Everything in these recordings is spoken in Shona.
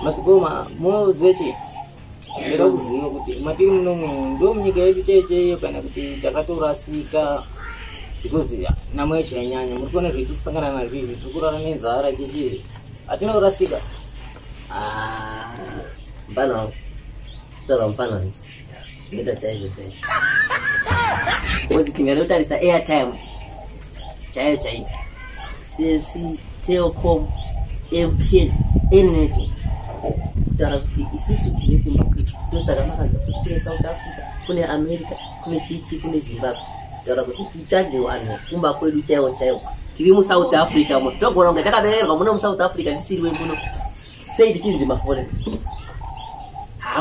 Masikoma mozechi ndira kuziva kuti matiri munomu ndo munyika yedu checheyo kana kuti takatorasika because namwe chanyanya muri kuona zvitu kusangana nazvo izvi zvikurara nenzara cheche hatina kurasika. Mbana tara mfana nita chaizvo chaizvo kozi tinganotarisa airtime chaiyo CC Telkom MTN Enet tara kuti isusu tinekumba kuti tosaka makaza kuti tine South Africa kune America kune chichi kune Zimbabwe tara kuti titage wano kumba kwedu chaiwo tiri mu South Africa mo togona kunge takabererwa muno mu South Africa tisiri wemuno sei tichinzi mafore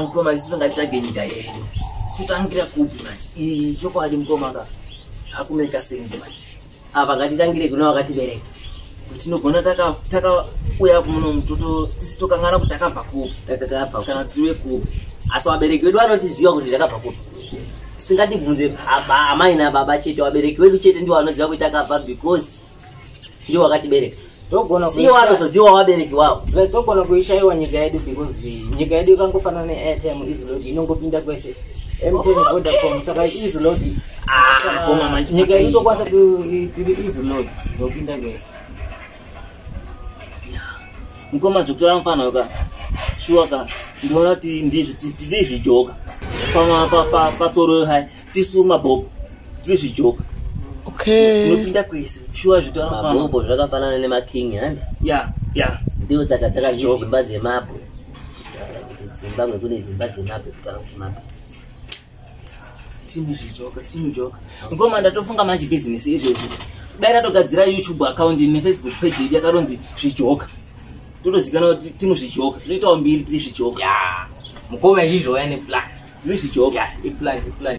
Mukoma isiso ngatitage nyika yedu kutangira kupi manje chokwadi mukoma ka zvakumeka sense manje apa ngatitangire kuno wakatibereka tinogona taka uya kuno mtoto tisitokangana kuti takabva kupi kana tiwe kupi asi wabereki wedu vanotiziva kuti takabva kupi singatibvunze amai nababa chete wabereki wedu chete ndiwo vanoziva kuti takabva because ndiwo wakatibereka siwo vanozoziva wabereki wavo togona kuishaiwa nyika yedu because nyika yedu ikangofanana neairtime easyload inongopinda kwese MTN Vodacom saka easyload nyika yedu tokwanisa tiri easyload ndopinda kwese mukoma zvokutora mufana waka shuwaka ndiona kuti ndizvo tiri zvijoka patsoro hai tisu mabobo tiri zvijoka nopinda kwese shuwa zvitora mabobo zvakafanana nemaking handi ndiwo saka dzakanzi dzimba dzemapo kuti dzimba mwekune dzimba dzemapo kutaura kuti mapo timu joka ngoma ndatofunga manje business izvozvo dai ratogadzira YouTube account neFacebook page yedu yakaronzi zvijoka totozikana kuti timu zvijoka toitawo mbiri tiri zvijoka mukoma izvizvo yani plan tiri zvijoka iplan